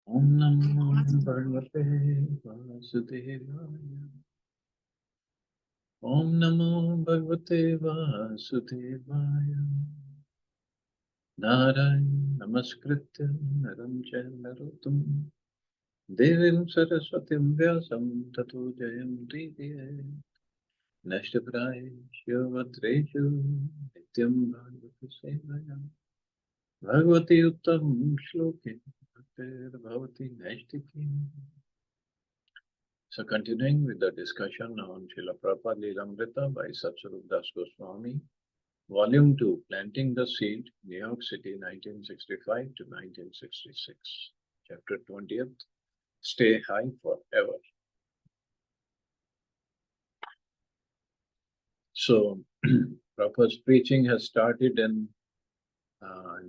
Om Namo Bhagavate Vasudevaya. Om Namo Bhagavate Vasudevaya. Narayana Namaskritya Naram Narottam Devim Saraswatim Vyasam Tato Jayam Didye Nashtapraya Shyavatreshu Nityam Bhagavate Sevaya Bhagavati Uttam Shloke Bhaktir Bhavati Naistiki. So continuing with the discussion on Srila Prabhupada Lilamrita by Satsvarup Das Goswami, Volume 2, Planting the Seed, New York City, 1965 to 1966. Chapter 20th, Stay High Forever. So Prabhupada's preaching has started in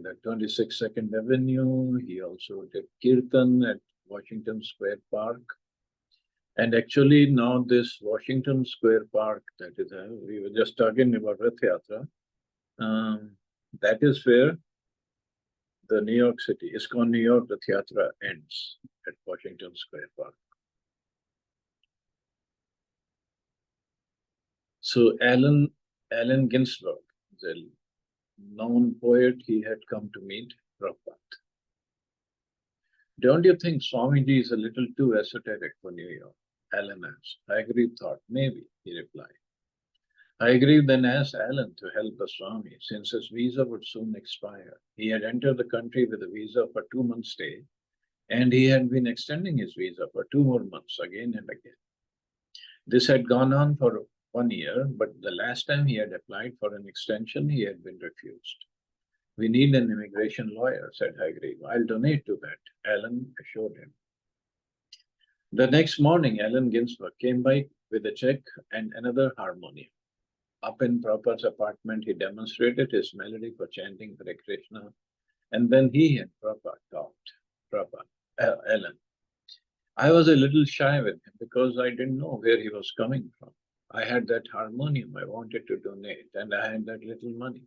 the 26th 2nd Avenue. He also did Kirtan at Washington Square Park. And actually now this Washington Square Park, that is, we were just talking about Rath Yatra, that is where the New York City, ISKCON New York Rath Yatra ends at Washington Square Park. So Allen Ginsberg, the known poet, he had come to meet Prabhupada. Don't you think Swamiji is a little too esoteric for New York? Allen asked. Hagrid thought, maybe, he replied. Hagrid then asked Allen to help the Swami since his visa would soon expire. He had entered the country with a visa for 2 months stay, and he had been extending his visa for 2 more months again and again. This had gone on for 1 year, but the last time he had applied for an extension, he had been refused. We need an immigration lawyer, said Hagrid. I'll donate to that, Allen assured him. The next morning, Allen Ginsberg came by with a check and another harmonium. Up in Prabhupada's apartment, he demonstrated his melody for chanting Hare Krishna, and then he and Prabhupada talked. Allen. I was a little shy with him because I didn't know where he was coming from. I had that harmonium I wanted to donate, and I had that little money.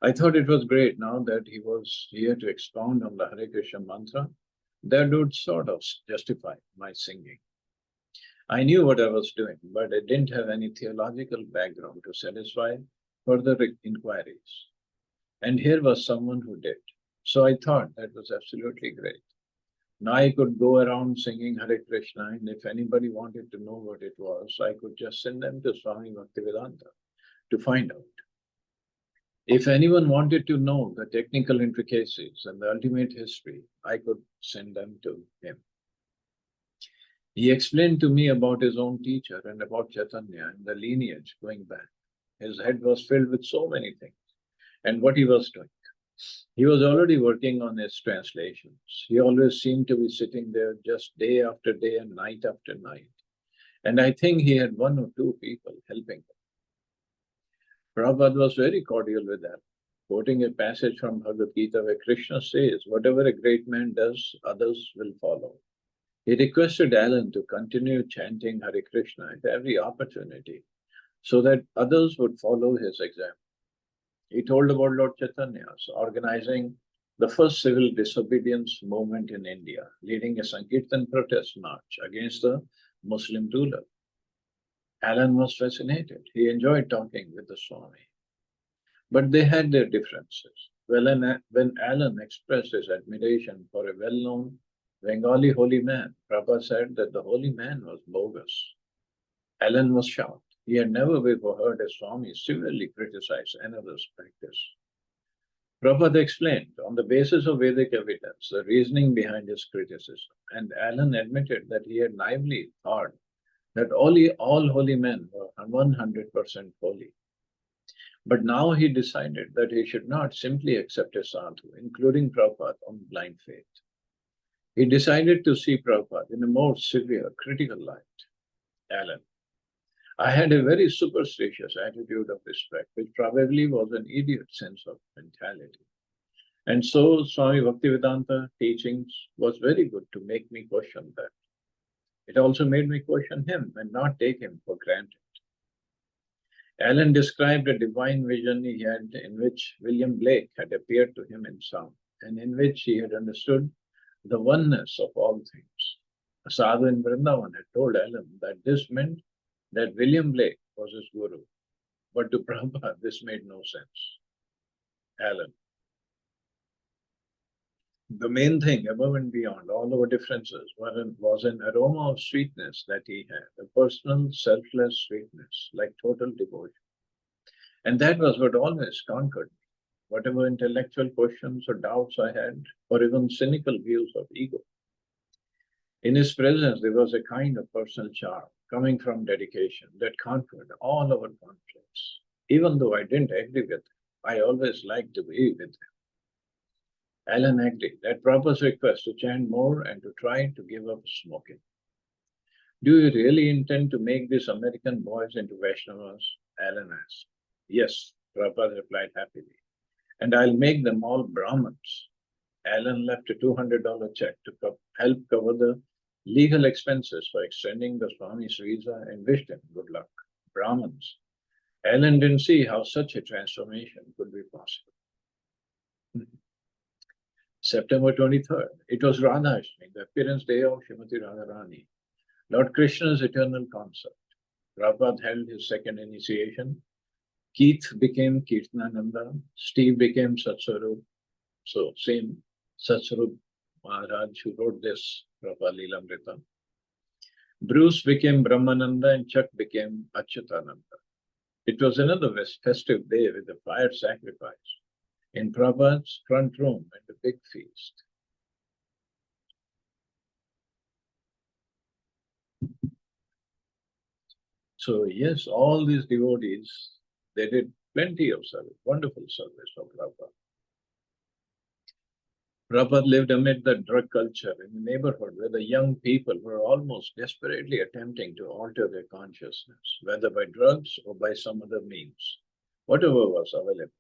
I thought it was great now that he was here to expound on the Hare Krishna mantra. That would sort of justify my singing. I knew what I was doing, but I didn't have any theological background to satisfy further inquiries. And here was someone who did. So I thought that was absolutely great. Now I could go around singing Hare Krishna, and if anybody wanted to know what it was, I could just send them to Swami Bhaktivedanta to find out. If anyone wanted to know the technical intricacies and the ultimate history, I could send them to him. He explained to me about his own teacher and about Chaitanya and the lineage going back. His head was filled with so many things and what he was doing. He was already working on his translations. He always seemed to be sitting there just day after day and night after night. And I think he had 1 or 2 people helping him. Prabhupada was very cordial with them, quoting a passage from Bhagavad Gita where Krishna says, whatever a great man does, others will follow. He requested Allen to continue chanting Hare Krishna at every opportunity so that others would follow his example. He told about Lord Chaitanya's organizing the first civil disobedience movement in India, leading a Sankirtan protest march against the Muslim ruler. Allen was fascinated. He enjoyed talking with the Swami. But they had their differences. When Allen expressed his admiration for a well-known Bengali holy man, Prabhupada said that the holy man was bogus. Allen was shocked. He had never before heard a Swami severely criticize another's practice. Prabhupada explained on the basis of Vedic evidence the reasoning behind his criticism, and Allen admitted that he had naively thought that all holy men were 100% holy. But now he decided that he should not simply accept a sadhu, including Prabhupada, on blind faith. He decided to see Prabhupada in a more severe, critical light. Allen. I had a very superstitious attitude of respect, which probably was an idiot sense of mentality. And so Swami Bhaktivedanta teachings was very good to make me question that. It also made me question him and not take him for granted. Allen described a divine vision he had in which William Blake had appeared to him in sound, and in which he had understood the oneness of all things. A sadhu in Vrindavan had told Alan that this meant that William Blake was his guru. But to Prabhupada, this made no sense. Alan, the main thing above and beyond all our differences was an aroma of sweetness that he had, a personal, selfless sweetness, like total devotion. And that was what always conquered me. Whatever intellectual questions or doubts I had, or even cynical views of ego. In his presence, there was a kind of personal charm coming from dedication that conquered all our conflicts. Even though I didn't agree with him, I always liked to be with him. Alan agreed at Prabhupada's request to chant more and to try to give up smoking. Do you really intend to make these American boys into Vaishnavas? Alan asked. Yes, Prabhupada replied happily. And I'll make them all Brahmins. Alan left a $200 check to help cover the legal expenses for extending the Swami's visa and wished him good luck. Brahmins. Alan didn't see how such a transformation could be possible. September 23rd, it was Radha Ashtami, the appearance day of Srimati Radharani, Lord Krishna's eternal concert. Prabhupada held his second initiation. Keith became Kirtanananda. Steve became Satsarup. So, same Satsarup Maharaj who wrote this, Prabhupada Lilamrita. Bruce became Brahmananda and Chuck became Achyutananda. It was another festive day with a fire sacrifice in Prabhupada's front room and a big feast. So yes, all these devotees, they did plenty of service, wonderful service for Prabhupada. Prabhupada lived amid the drug culture in a neighborhood where the young people were almost desperately attempting to alter their consciousness, whether by drugs or by some other means, whatever was available.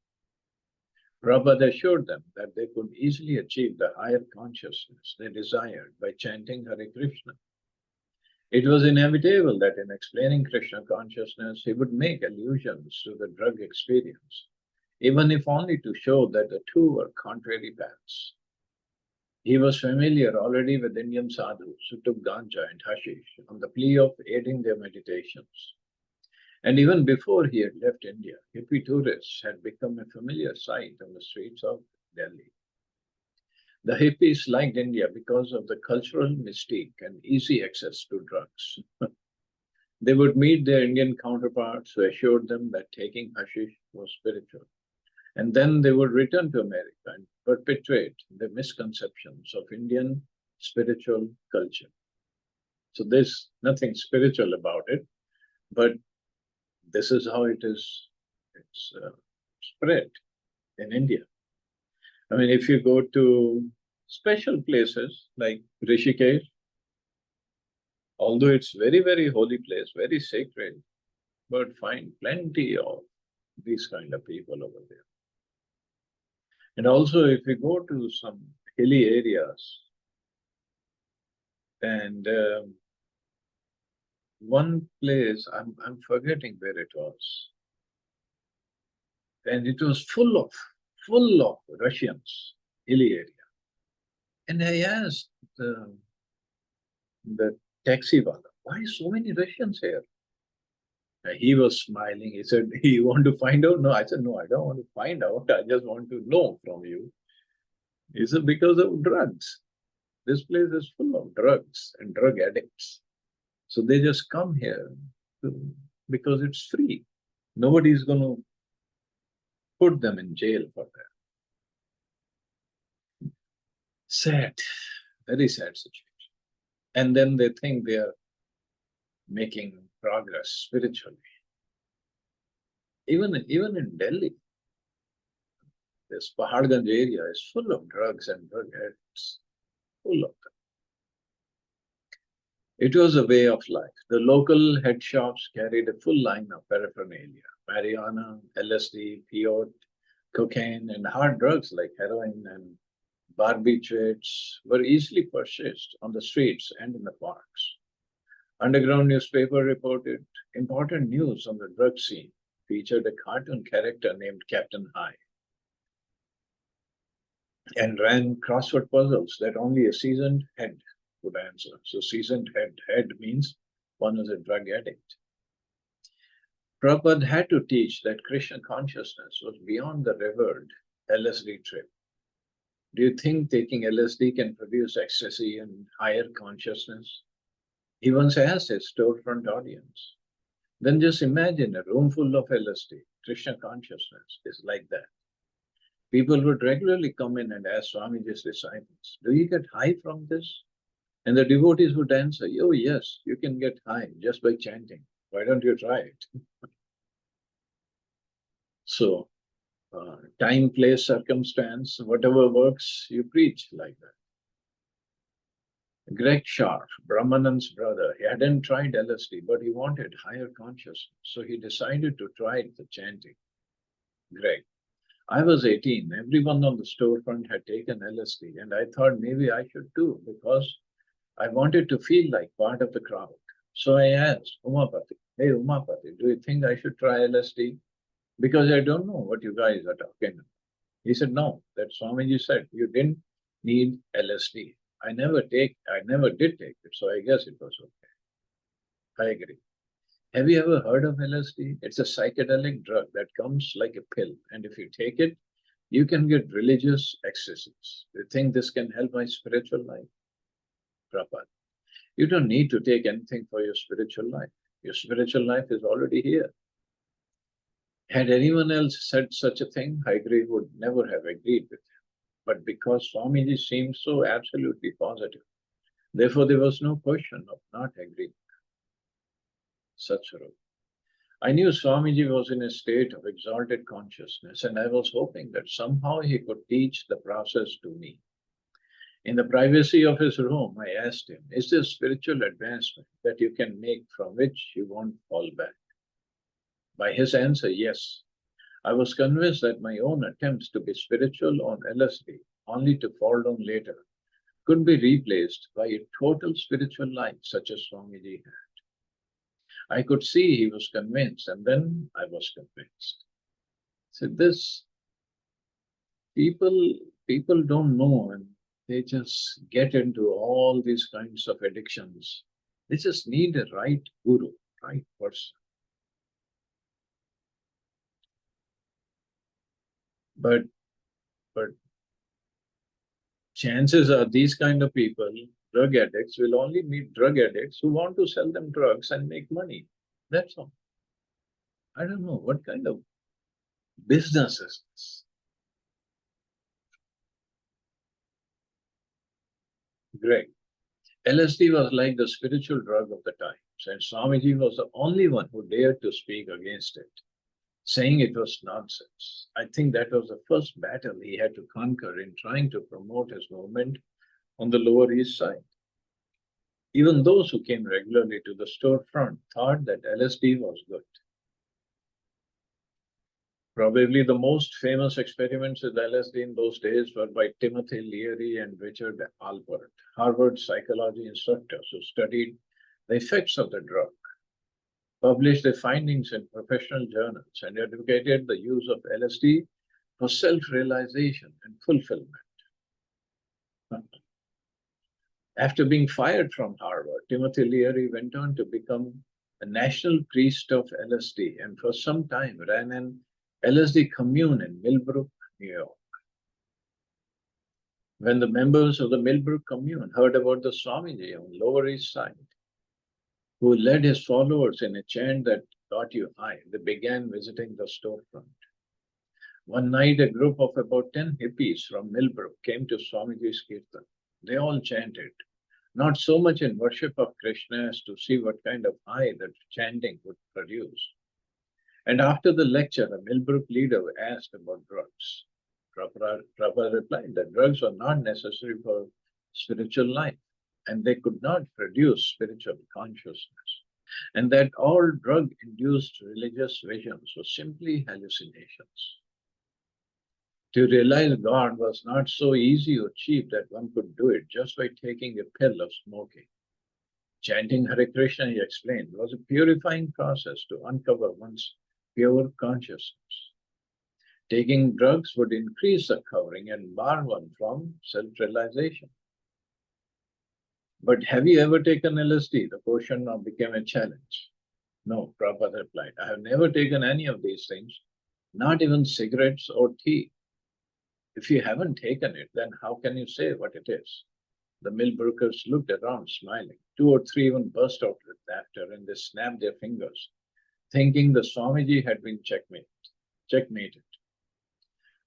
Prabhupada assured them that they could easily achieve the higher consciousness they desired by chanting Hare Krishna. It was inevitable that in explaining Krishna consciousness, he would make allusions to the drug experience, even if only to show that the two were contrary paths. He was familiar already with Indian sadhus who took ganja and hashish on the plea of aiding their meditations. And even before he had left India, hippie tourists had become a familiar sight on the streets of Delhi. The hippies liked India because of the cultural mystique and easy access to drugs. They would meet their Indian counterparts who assured them that taking hashish was spiritual. And then they would return to America and perpetuate the misconceptions of Indian spiritual culture. So there's nothing spiritual about it, but this is how it's spread in India. I mean, if you go to special places like Rishikesh, although it's very, very holy place, very sacred, but find plenty of these kind of people over there. And also, if you go to some hilly areas, and one place, I'm forgetting where it was, and it was full of Russians, hilly area. And I asked the taxi wala, why so many Russians here? And he was smiling. He said, you want to find out? No, I said, no, I don't want to find out. I just want to know from you. He said, because of drugs. This place is full of drugs and drug addicts. So they just come here because it's free. Nobody's going to put them in jail for that. Sad, very sad situation. And then they think they are making progress spiritually. Even in Delhi, this Paharganj area is full of drugs and drug addicts, full of them. It was a way of life. The local head shops carried a full line of paraphernalia, marijuana, LSD, peyote, cocaine, and hard drugs like heroin and barbiturates were easily purchased on the streets and in the parks. Underground newspaper reported important news on the drug scene, featured a cartoon character named Captain High. and ran crossword puzzles that only a seasoned head would answer. So seasoned head means one was a drug addict. Prabhupada had to teach that Krishna consciousness was beyond the revered LSD trip. Do you think taking LSD can produce ecstasy and higher consciousness? He once asked his storefront audience. Then just imagine a room full of LSD. Krishna consciousness is like that. People would regularly come in and ask Swamiji's disciples, do you get high from this? And the devotees would answer, oh yes, you can get high just by chanting. Why don't you try it? So, time, place, circumstance, whatever works, you preach like that. Greg Sharp, Brahmanand's brother, he hadn't tried LSD, but he wanted higher consciousness. So he decided to try the chanting. Greg, I was 18. Everyone on the storefront had taken LSD, and I thought maybe I should too, because I wanted to feel like part of the crowd. So I asked Umapati, hey Umapati, do you think I should try LSD? Because I don't know what you guys are talking about. He said, no, that Swamiji said you didn't need LSD. I never did take it, so I guess it was okay. I agree. Have you ever heard of LSD? It's a psychedelic drug that comes like a pill, and if you take it, you can get religious ecstasies. Do you think this can help my spiritual life? Prabhupada, you don't need to take anything for your spiritual life. Your spiritual life is already here. Had anyone else said such a thing, Haigreve would never have agreed with him. But because Swamiji seemed so absolutely positive, therefore there was no question of not agreeing. Satsuru. I knew Swamiji was in a state of exalted consciousness, and I was hoping that somehow he could teach the process to me. In the privacy of his room, I asked him, is there spiritual advancement that you can make from which you won't fall back? By his answer, yes. I was convinced that my own attempts to be spiritual on LSD, only to fall down later, could be replaced by a total spiritual life such as Swamiji had. I could see he was convinced, and then I was convinced. So this, people don't know, and they just get into all these kinds of addictions. They just need a right guru, right person. But chances are these kind of people, drug addicts, will only meet drug addicts who want to sell them drugs and make money. That's all. I don't know what kind of business is this. Great. LSD was like the spiritual drug of the times, and Swamiji was the only one who dared to speak against it, saying it was nonsense. I think that was the first battle he had to conquer in trying to promote his movement on the Lower East Side. Even those who came regularly to the storefront thought that LSD was good. Probably the most famous experiments with LSD in those days were by Timothy Leary and Richard Alpert, Harvard psychology instructors who studied the effects of the drug, published their findings in professional journals, and advocated the use of LSD for self-realization and fulfillment. After being fired from Harvard, Timothy Leary went on to become a national priest of LSD, and for some time ran an LSD commune in Millbrook, New York. When the members of the Millbrook commune heard about the Swamiji on Lower East Side, who led his followers in a chant that got you high, they began visiting the storefront. One night, a group of about 10 hippies from Millbrook came to Swamiji's kirtan. They all chanted, not so much in worship of Krishna as to see what kind of high that chanting would produce. And after the lecture, a Millbrook leader asked about drugs. Prabhupada replied that drugs were not necessary for spiritual life, and they could not produce spiritual consciousness, and that all drug-induced religious visions were simply hallucinations. To realize God was not so easy or cheap that one could do it just by taking a pill of smoking. Chanting Hare Krishna, he explained, was a purifying process to uncover one's pure consciousness. Taking drugs would increase the covering and bar one from self-realization. But have you ever taken LSD? The question now became a challenge. No, Prabhupada replied, I have never taken any of these things, not even cigarettes or tea. If you haven't taken it, then how can you say what it is? The Millbrookers looked around, smiling. Two or three even burst out with laughter, and they snapped their fingers, thinking the Swamiji had been checkmated.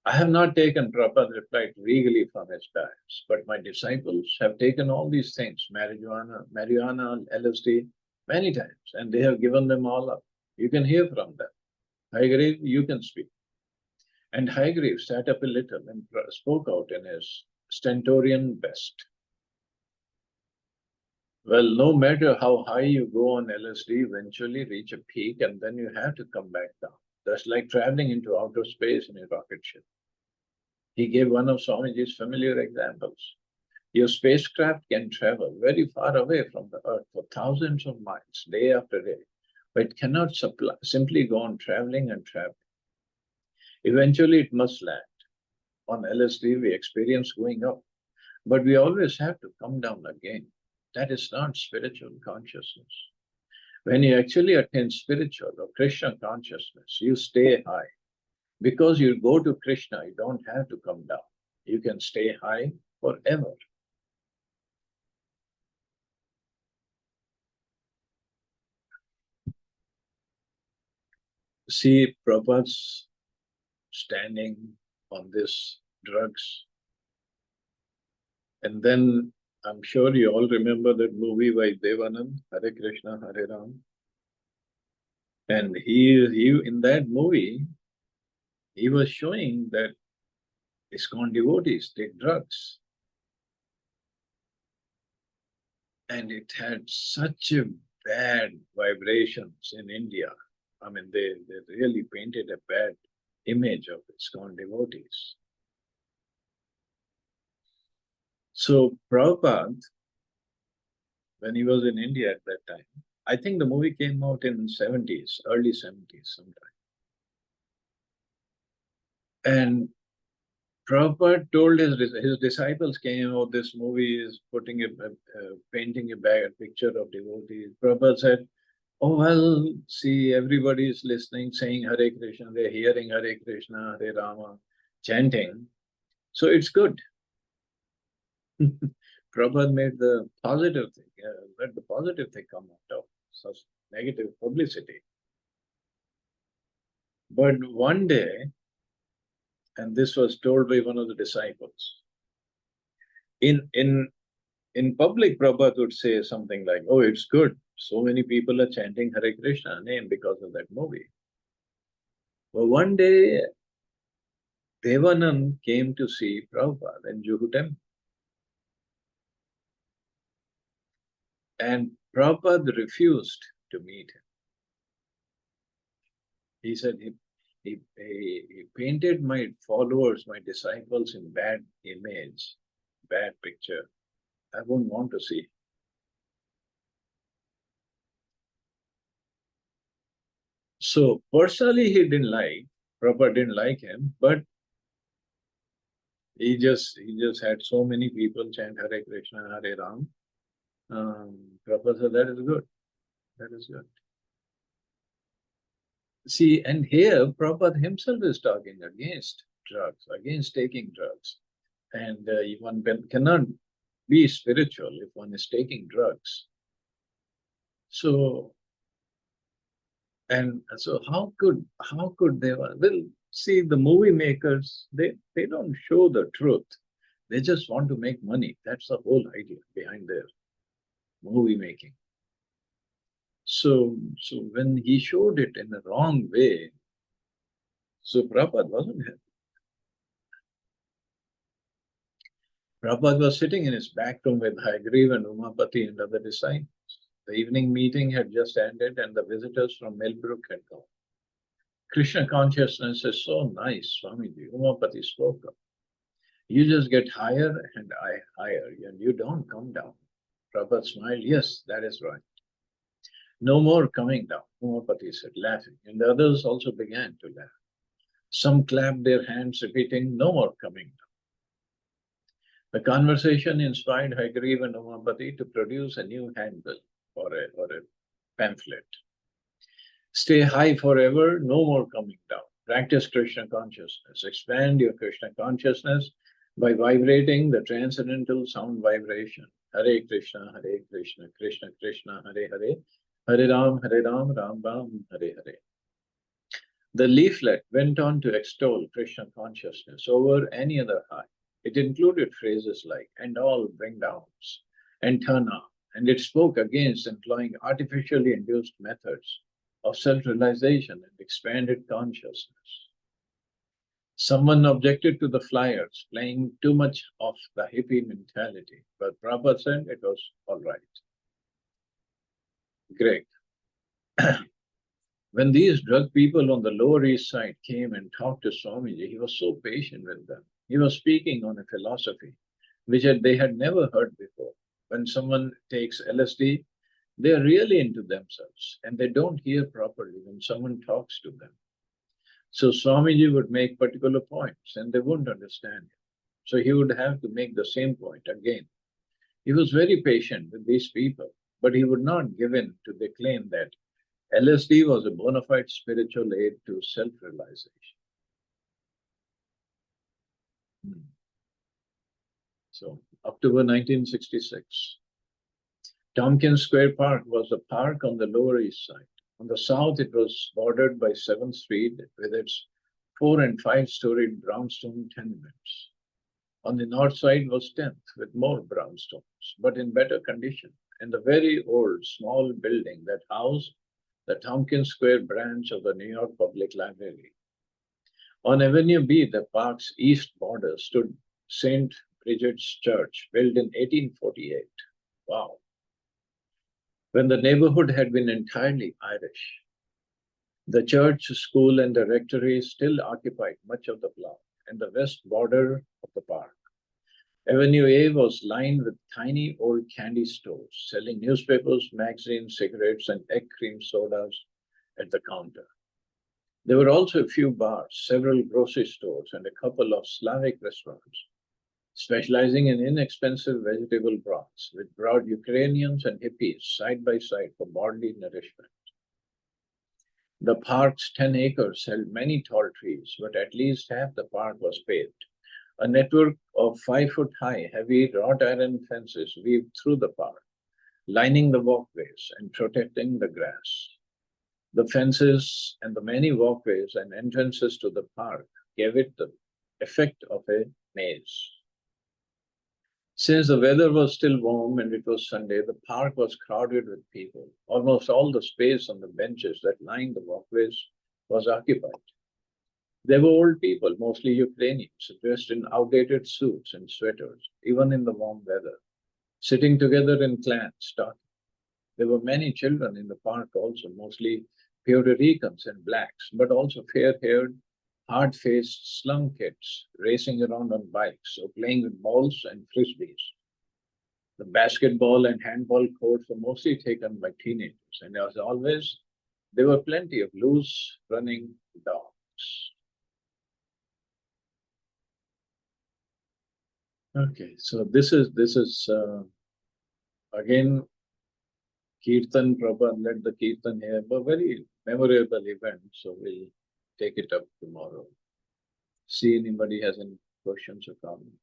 I have not taken, Prabhupada replied regally from his dais, but my disciples have taken all these things, marijuana, LSD, many times, and they have given them all up. You can hear from them. Haigrave, you can speak. And Haigrave sat up a little and spoke out in his stentorian best. Well, no matter how high you go on LSD, eventually reach a peak and then you have to come back down. That's like traveling into outer space in a rocket ship. He gave one of Swamiji's familiar examples. Your spacecraft can travel very far away from the Earth for thousands of miles, day after day, but it cannot simply go on traveling and traveling. Eventually, it must land. On LSD, we experience going up, but we always have to come down again. That is not spiritual consciousness. When you actually attain spiritual or Krishna consciousness, you stay high. Because you go to Krishna, you don't have to come down. You can stay high forever. See, Prabhupada's standing on this drugs. And then I'm sure you all remember that movie by Devanand, Hare Krishna, Hare Ram. And he in that movie, he was showing that ISKCON devotees take drugs. And it had such a bad vibrations in India. I mean, they really painted a bad image of ISKCON devotees. So Prabhupada, when he was in India at that time, I think the movie came out in 70s, early 70s sometime. And Prabhupada told his disciples came out, this movie is putting painting a picture of devotees. Prabhupada said, oh, well, see, everybody is listening, saying Hare Krishna, they're hearing Hare Krishna, Hare Rama, chanting. So it's good. Prabhupada made the positive thing, let the positive thing come out of such negative publicity. But one day, and this was told by one of the disciples, in public, Prabhupada would say something like, oh, it's good. So many people are chanting Hare Krishna name because of that movie. Well, one day, Devanand came to see Prabhupada in Juhu Temple. And Prabhupada refused to meet him. He said, he painted my followers, my disciples in bad image, bad picture. I wouldn't want to see. So personally, Prabhupada didn't like him, but he just had so many people chant Hare Krishna, Hare Ram. Prabhupada said, that is good. That is good. See, and here Prabhupada himself is talking against drugs, against taking drugs. And one cannot be spiritual if one is taking drugs. So, and so how could they, well, see, the movie makers, they don't show the truth. They just want to make money. That's the whole idea behind their movie making. So when he showed it in the wrong way, so Prabhupada wasn't happy. Prabhupada was sitting in his back room with Haigreve and Umapati and other disciples. The evening meeting had just ended and the visitors from Millbrook had gone. Krishna consciousness is so nice, Swamiji. Umapati spoke up. You just get higher and higher, and you don't come down. Prabhupada smiled, yes, that is right. No more coming down, Umapati said, laughing, and the others also began to laugh. Some clapped their hands, repeating, "No more coming down." The conversation inspired Haigreve and Umapati to produce a new handbill or a pamphlet. Stay high forever, no more coming down. Practice Krishna consciousness. Expand your Krishna consciousness by vibrating the transcendental sound vibration. Hare Krishna, Krishna Krishna, Hare Hare, Hare Ram, Ram Ram, Hare Hare. The leaflet went on to extol Krishna consciousness over any other high. It included phrases like, "and all bring downs," and "turn up," and it spoke against employing artificially induced methods of self-realization and expanded consciousness. Someone objected to the flyers playing too much of the hippie mentality, but Prabhupada said it was all right. Greg. When these drug people on the Lower East Side came and talked to Swamiji, he was so patient with them. He was speaking on a philosophy which they had never heard before. When someone takes LSD, they are really into themselves and they don't hear properly when someone talks to them. So Swamiji would make particular points and they wouldn't understand him. So he would have to make the same point again. He was very patient with these people, but he would not give in to the claim that LSD was a bona fide spiritual aid to self-realization. So, October 1966. Tompkins Square Park was a park on the Lower East Side. On the south, it was bordered by 7th Street with its 4- and 5-storied brownstone tenements. On the north side was 10th with more brownstones, but in better condition, and the very old small building that housed the Tompkins Square branch of the New York Public Library. On Avenue B, the park's east border, stood St. Bridget's Church, built in 1848. Wow. When the neighborhood had been entirely Irish. The church, school, and the rectory still occupied much of the block and the west border of the park. Avenue A was lined with tiny old candy stores, selling newspapers, magazines, cigarettes, and egg cream sodas at the counter. There were also a few bars, several grocery stores, and a couple of Slavic restaurants, specializing in inexpensive vegetable broths, which brought Ukrainians and hippies side by side for bodily nourishment. The park's 10 acres held many tall trees, but at least half the park was paved. A network of 5-foot-high, heavy wrought iron fences weaved through the park, lining the walkways and protecting the grass. The fences and the many walkways and entrances to the park gave it the effect of a maze. Since the weather was still warm and it was Sunday, the park was crowded with people. Almost all the space on the benches that lined the walkways was occupied. There were old people, mostly Ukrainians, dressed in outdated suits and sweaters, even in the warm weather, sitting together in clans, talking. There were many children in the park also, mostly Puerto Ricans and blacks, but also fair-haired, hard-faced slum kids racing around on bikes or playing with balls and frisbees. The basketball and handball courts were mostly taken by teenagers, and as always, there were plenty of loose running dogs. Okay, so this is again Kirtan. Prabhupada led the Kirtan here, but very memorable event. So we'll take it up tomorrow. See anybody has any questions or comments.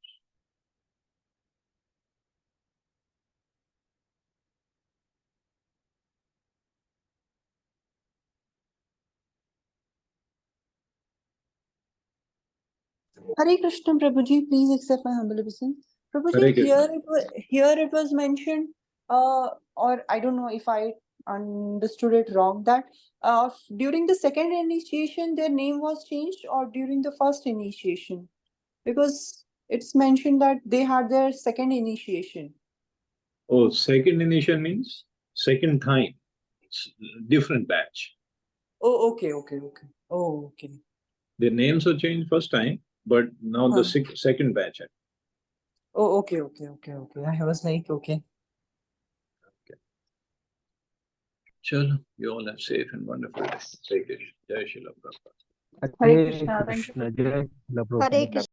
Hare Krishna, Prabhuji, please accept my humble obeisance. Prabhuji, here it was mentioned, or I don't know if I understood it wrong, that during the second initiation, their name was changed, or during the first initiation? Because it's mentioned that they had their second initiation. Oh, second initiation means second time. It's different batch. Oh, okay. Oh, okay. The names were changed first time, but now the second batch. Oh, okay. I was like, okay. Chalo, you all have safe and wonderful day. Take it. Jai Srila Prabhupada. Hare Krishna. Thank you. Jai Srila Hare Prabhupada. Krishna.